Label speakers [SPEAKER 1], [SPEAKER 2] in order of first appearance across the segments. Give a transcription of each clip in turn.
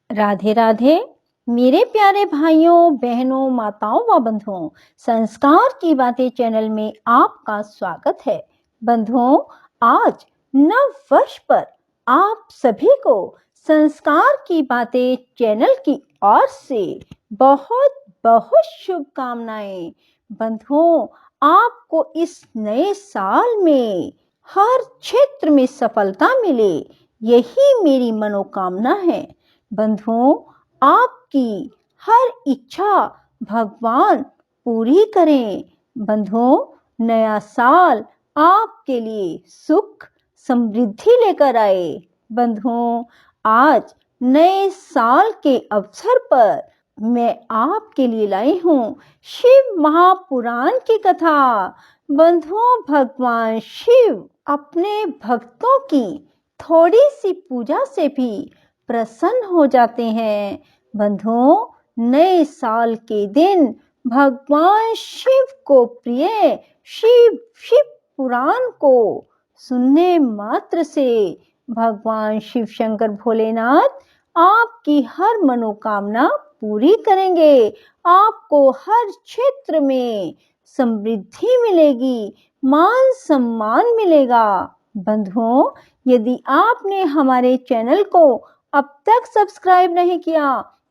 [SPEAKER 1] राधे राधे मेरे प्यारे भाइयों बहनों माताओं व बंधुओं, संस्कार की बातें चैनल में आपका स्वागत है। बंधुओं, आज नव वर्ष पर आप सभी को संस्कार की बातें चैनल की ओर से बहुत बहुत शुभकामनाएं। बंधुओं, आपको इस नए साल में हर क्षेत्र में सफलता मिले, यही मेरी मनोकामना है। बंधुओं, आपकी हर इच्छा भगवान पूरी करें। बंधुओं, नया साल आपके लिए सुख समृद्धि लेकर आए। बंधुओं, आज नए साल के अवसर पर मैं आपके लिए लाई हूँ शिव महापुराण की कथा। बंधुओं, भगवान शिव अपने भक्तों की थोड़ी सी पूजा से भी प्रसन्न हो जाते हैं। बंधुओं, नए साल के दिन भगवान शिव को प्रिय शिव पुराण को सुनने मात्र से भगवान शिव शंकर भोलेनाथ आपकी हर मनोकामना पूरी करेंगे। आपको हर क्षेत्र में समृद्धि मिलेगी, मान सम्मान मिलेगा। बंधुओं, यदि आपने हमारे चैनल को अब तक सब्सक्राइब नहीं किया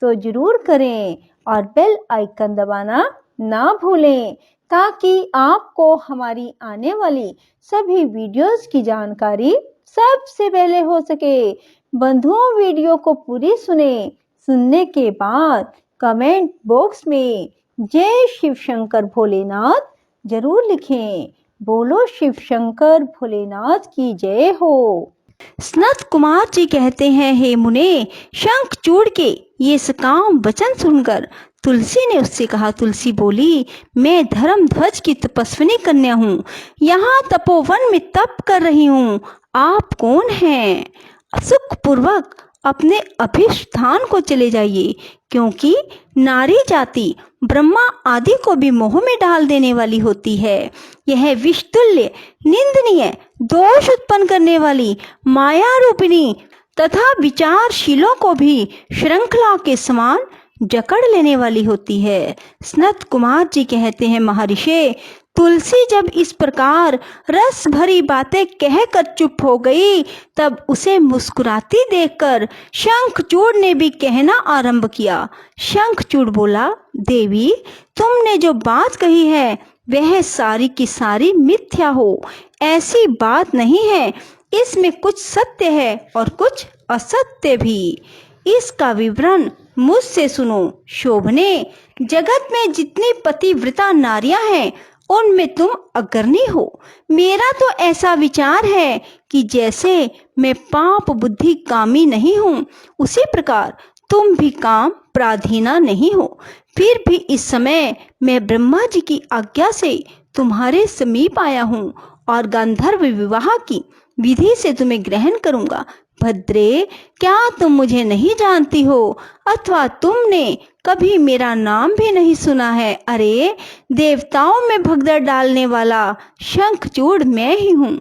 [SPEAKER 1] तो जरूर करें और बेल आइकन दबाना ना भूलें, ताकि आपको हमारी आने वाली सभी वीडियोस की जानकारी सबसे पहले हो सके। बंधुओं, वीडियो को पूरी सुनने के बाद कमेंट बॉक्स में जय शिव शंकर भोलेनाथ जरूर लिखें। बोलो शिव शंकर भोलेनाथ की जय हो।
[SPEAKER 2] सनत कुमार जी कहते हैं, हे मुने, शंखचूड़ के ये सकाम वचन सुनकर तुलसी ने उससे कहा। तुलसी बोली, मैं धर्मध्वज की तपस्विनी कन्या हूँ, यहाँ तपोवन में तप कर रही हूँ। आप कौन हैं? सुखपूर्वक अपने अभिष्ठान को चले जाइए, क्योंकि नारी जाति ब्रह्मा आदि को भी मोह में डाल देने वाली होती है। यह विषतुल्य निंदनीय दोष उत्पन्न करने वाली माया रूपिणी तथा विचारशीलों को भी श्रृंखला के समान जकड़ लेने वाली होती है। सनत कुमार जी कहते हैं, महर्षि, तुलसी जब इस प्रकार रस भरी बातें कहकर चुप हो गई, तब उसे मुस्कुराती देखकर शंखचूड़ ने भी कहना आरंभ किया। शंखचूड़ बोला, देवी, तुमने जो बात कही है वह सारी की सारी मिथ्या हो। ऐसी बात नहीं है, इसमें कुछ सत्य है और कुछ असत्य भी। इसका विवरण मुझसे सुनो। शोभने, जगत में जितनी पतिव्रता नारियां हैं उनमें तुम अग्रणी हो। मेरा तो ऐसा विचार है कि जैसे मैं पाप बुद्धि कामी नहीं हूँ, उसी प्रकार तुम भी काम पराधीना नहीं हो। फिर भी इस समय मैं ब्रह्मा जी की आज्ञा से तुम्हारे समीप आया हूँ और गांधर्व विवाह की विधि से तुम्हें ग्रहण करूंगा। भद्रे, क्या तुम मुझे नहीं जानती हो, अथवा तुमने कभी मेरा नाम भी नहीं सुना है? अरे, देवताओं में भगदड़ डालने वाला शंखचूड़ मैं ही हूँ।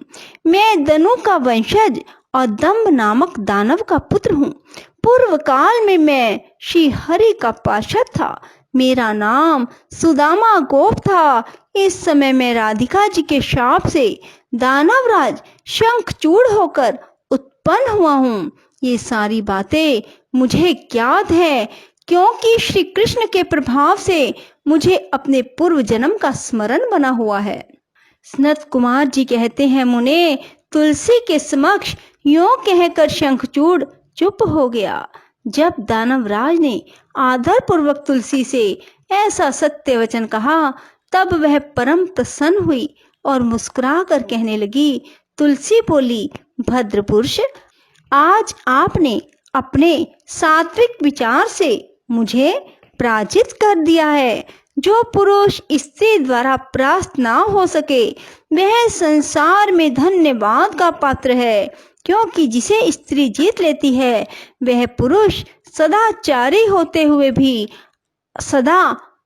[SPEAKER 2] मैं दनु का वंशज और दंभ नामक दानव का पुत्र हूँ। पूर्व काल में मैं श्री हरि का पार्षद था। मेरा नाम सुदामा गोप था। इस समय मैं राधिका जी के शाप से दानवराज शंखचूड़ होकर उत्पन्न हुआ हूँ। ये सारी बातें मुझे ज्ञात है, क्योंकि श्री कृष्ण के प्रभाव से मुझे अपने पूर्व जन्म का स्मरण बना हुआ है। सनत कुमार जी कहते हैं, मुने, तुलसी के समक्ष यूं कहकर शंखचूड़ चुप हो गया। जब दानवराज ने आदर पूर्वक तुलसी से ऐसा सत्य वचन कहा, तब वह परम प्रसन्न हुई और मुस्कुरा कर कहने लगी। तुलसी बोली, भद्र पुरुष, आज आपने अपने सात्विक विचार से मुझे पराजित कर दिया है। जो पुरुष स्त्री द्वारा परास्त ना हो सके, वह संसार में धन्यवाद का पात्र है, क्योंकि जिसे स्त्री जीत लेती है वह पुरुष सदाचारी होते हुए भी सदा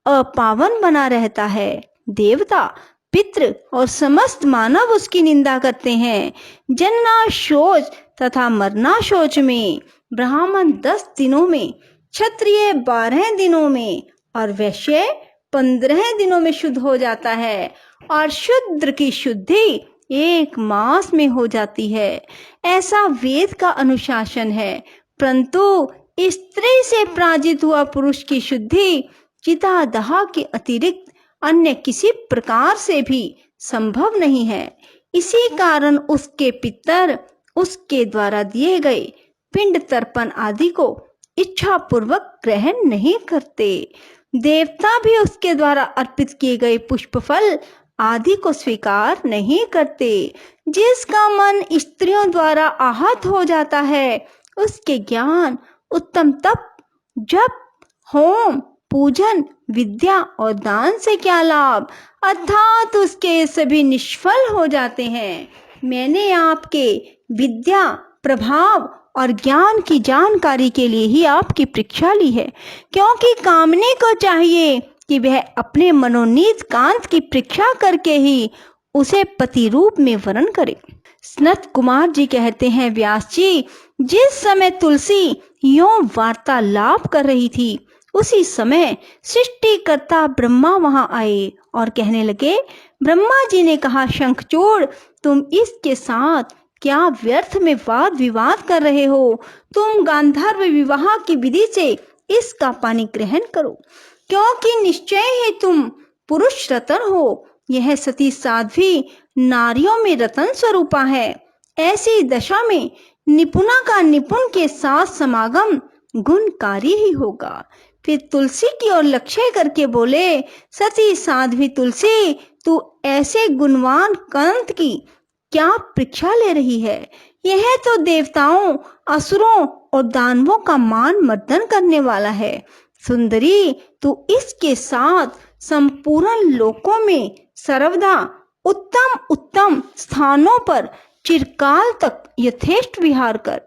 [SPEAKER 2] अपावन बना रहता है। देवता, पितृ और समस्त मानव उसकी निंदा करते हैं। जन्ना शोच तथा मरना शोच में ब्राह्मण 10 दिनों में, क्षत्रिय 12 दिनों में और वैश्य 15 दिनों में शुद्ध हो जाता है और शूद्र की शुद्धि 1 मास में हो जाती है। ऐसा वेद का अनुशासन है। परंतु स्त्री से पराजित हुआ पुरुष की शुद्धि चितादाह के अतिरिक्त अन्य किसी प्रकार से भी संभव नहीं है। इसी कारण उसके पितर उसके द्वारा दिए गए पिंड तर्पण आदि को इच्छा पूर्वक ग्रहण नहीं करते। देवता भी उसके द्वारा अर्पित किए गए पुष्प फल आदि को स्वीकार नहीं करते। जिसका मन स्त्रियों द्वारा आहत हो जाता है उसके ज्ञान, उत्तम तप, जप, होम, पूजन, विद्या और दान से क्या लाभ, अर्थात उसके सभी निष्फल हो जाते हैं। मैंने आपके विद्या, प्रभाव और ज्ञान की जानकारी के लिए ही आपकी परीक्षा ली है, क्योंकि कामने को चाहिए कि वह अपने मनोनीत कांत की परीक्षा करके ही उसे पति रूप में वरण करे। सनत कुमार जी कहते हैं, व्यास जी, जिस समय तुलसी यों वार्तालाप कर रही थी उसी समय सृष्टिकर्ता ब्रह्मा वहां आए और कहने लगे, ब्रह्मा जी ने कहा, शंखचूड़, तुम इसके साथ क्या व्यर्थ में वाद विवाद कर रहे हो? तुम गांधर्व विवाह की विधि से इसका पानी ग्रहण करो, क्योंकि निश्चय ही तुम पुरुष रतन हो। यह सती साध्वी नारियों में रतन स्वरूपा है। ऐसी दशा में निपुणा का निपुण के साथ समागम गुणकारी ही होगा। फिर तुलसी की ओर लक्ष्य करके बोले, सती साध्वी तुलसी, तू ऐसे गुणवान कंत की क्या परीक्षा ले रही है? यह तो देवताओं, असुरों और दानवों का मान मर्दन करने वाला है। सुंदरी, तू इसके साथ संपूर्ण लोकों में सर्वदा उत्तम उत्तम स्थानों पर चिरकाल तक यथेष्ट विहार कर।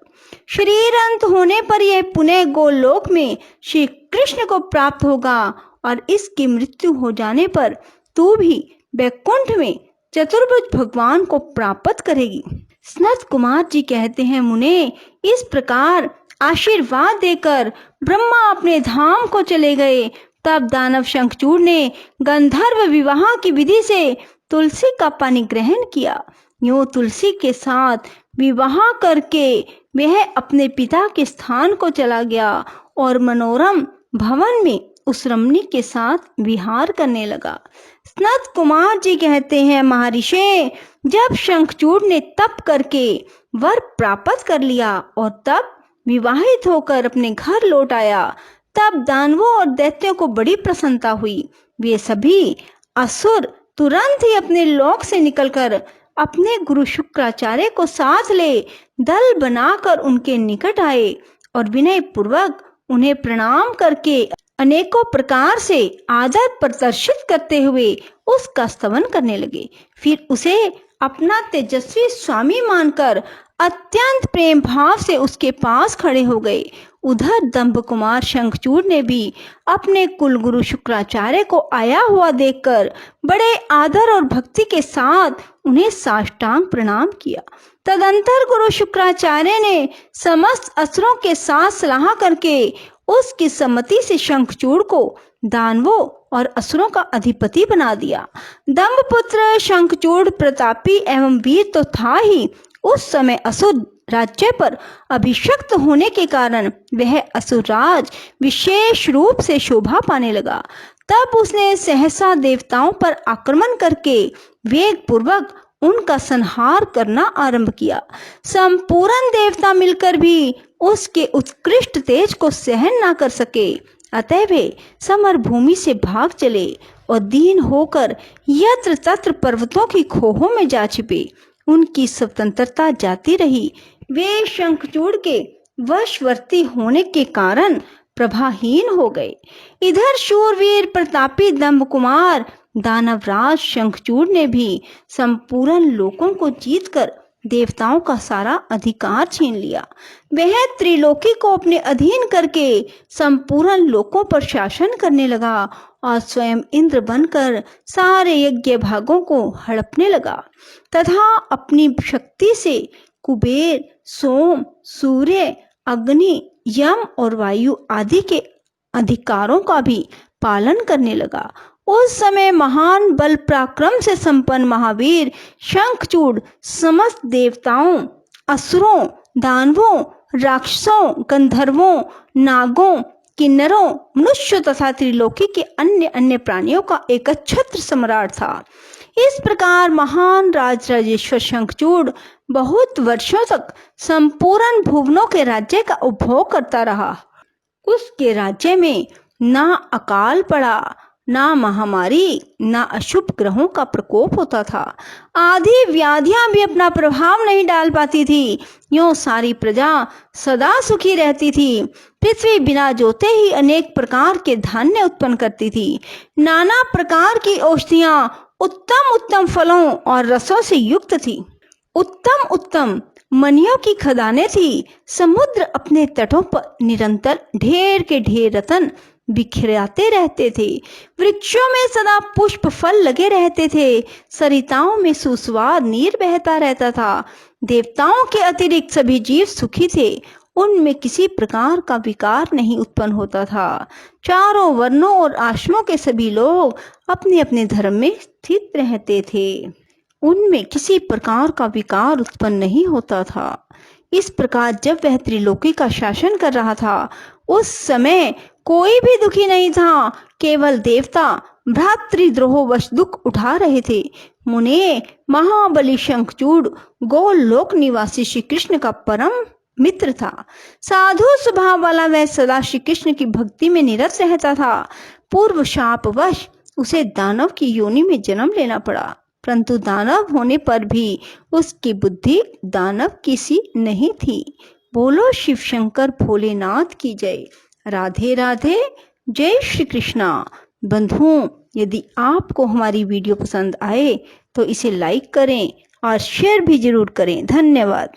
[SPEAKER 2] शरीर अंत होने पर यह पुनः गोलोक में श्री कृष्ण को प्राप्त होगा और इसकी मृत्यु हो जाने पर तू भी वैकुंठ में चतुर्भुज भगवान को प्राप्त करेगी। सनत कुमार जी कहते हैं, मुने, इस प्रकार आशीर्वाद देकर ब्रह्मा अपने धाम को चले गए। तब दानव शंखचूड़ ने गंधर्व विवाह की विधि से तुलसी का पानी ग्रहण किया। यूं तुलसी के साथ विवाह करके वह अपने पिता के स्थान को चला गया और मनोरम भवन में उस रमणी के साथ विहार करने लगा। सनत कुमार जी कहते हैं, महर्षि, जब शंखचूड़ ने तप करके वर प्राप्त कर लिया और तब विवाहित होकर अपने घर लौट आया, तब दानवों और दैत्यों को बड़ी प्रसन्नता हुई। वे सभी असुर तुरंत ही अपने लोक से निकलकर अपने गुरु शुक्राचार्य को साथ ले दल बनाकर उनके निकट आए और विनय पूर्वक उन्हें प्रणाम करके अनेकों प्रकार से आदर प्रदर्शित करते हुए उसका स्तवन करने लगे। फिर उसे अपना तेजस्वी स्वामी मानकर अत्यंत प्रेम भाव से उसके पास खड़े हो गए। उधर दंभ कुमार शंखचूड़ ने भी अपने कुलगुरु शुक्राचार्य को आया हुआ देखकर बड़े आदर और भक्ति के साथ उन्हें साष्टांग प्रणाम किया। तदंतर गुरु शुक्राचार्य ने समस्त असुरों के साथ सलाह करके उसकी सम्मति से शंखचूड़ को दानवों और असुरों का अधिपति बना दिया। दंभपुत्र शंखचूड़ प्रतापी एवं वीर तो था ही, उस समय असुर राज्य पर अभिषिक्त होने के कारण वह असुरराज विशेष रूप से शोभा पाने लगा। तब उसने सहसा देवताओं पर आक्रमण करके वेग पूर्वक उनका संहार करना आरंभ किया। संपूर्ण देवता मिलकर भी उसके उत्कृष्ट तेज को सहन न कर सके, अतः वे समर भूमि से भाग चले और दीन होकर यत्र तत्र पर्वतों की खोहों में जा छिपे। उनकी स्वतंत्रता जाती रही। वे शंखचूड़ के वशवर्ती होने के कारण प्रभाहीन हो गए। इधर शूरवीर प्रतापी दंभ कुमार दानवराज शंखचूड़ ने भी संपूर्ण लोकों को जीतकर देवताओं का सारा अधिकार छीन लिया। वह त्रिलोकी को अपने अधीन करके संपूर्ण लोकों पर शासन करने लगा और स्वयं इंद्र बनकर सारे यज्ञ भागों को हड़पने लगा तथा अपनी शक्ति से कुबेर, सोम, सूर्य अग्नि, यम और वायु आदि के अधिकारों का भी पालन करने लगा। उस समय महान बल पराक्रम से संपन्न महावीर शंखचूड़ समस्त देवताओं, असुरों, दानवों, राक्षसों, गंधर्वों, नागों, किन्नरों, मनुष्यों तथा त्रिलोकी के अन्य अन्य प्राणियों का एकछत्र सम्राट था। इस प्रकार महान राजराजेश्वर शंखचूड़ बहुत वर्षों तक संपूर्ण भुवनों के राज्य का उपभोग करता रहा। उसके राज्य में ना अकाल पड़ा, ना महामारी, ना अशुभ ग्रहों का प्रकोप होता था। आधी व्याधियां भी अपना प्रभाव नहीं डाल पाती थी। यूं सारी प्रजा सदा सुखी रहती थी। पृथ्वी बिना जोते ही अनेक प्रकार के धान्य उत्पन्न करती थी। नाना प्रकार की औषधियां उत्तम उत्तम फलों और रसों से युक्त थी। उत्तम उत्तम मणियों की खदानें थी। समुद्र अपने तटों पर निरंतर ढेर के ढेर रत्न बिखराते रहते थे। वृक्षों में सदा पुष्प फल लगे रहते थे। सरिताओं में सुस्वाद नीर बहता रहता था। देवताओं के अतिरिक्त सभी जीव सुखी थे। उनमें किसी प्रकार का विकार नहीं उत्पन्न होता था। चारों वर्णों और आश्रमों के सभी लोग अपने अपने धर्म में स्थित रहते थे। उनमें किसी प्रकार का विकार उत्पन्न नहीं होता था। इस प्रकार जब वह त्रिलोकी का शासन कर रहा था, उस समय कोई भी दुखी नहीं था। केवल देवता भ्रातृद्रोहवश दुख उठा रहे थे। मुने, महाबली शंखचूड़ गोलोक निवासी श्री कृष्ण का परम मित्र था। साधु स्वभाव वाला वह सदा श्री कृष्ण की भक्ति में निरत रहता था। पूर्व शापवश उसे दानव की योनि में जन्म लेना पड़ा, परंतु दानव होने पर भी उसकी बुद्धि दानव की सी नहीं थी। बोलो शिव शंकर भोलेनाथ की जय। राधे राधे, जय श्री कृष्णा। बंधुओं, यदि आपको हमारी वीडियो पसंद आए तो इसे लाइक करें और शेयर भी जरूर करें। धन्यवाद।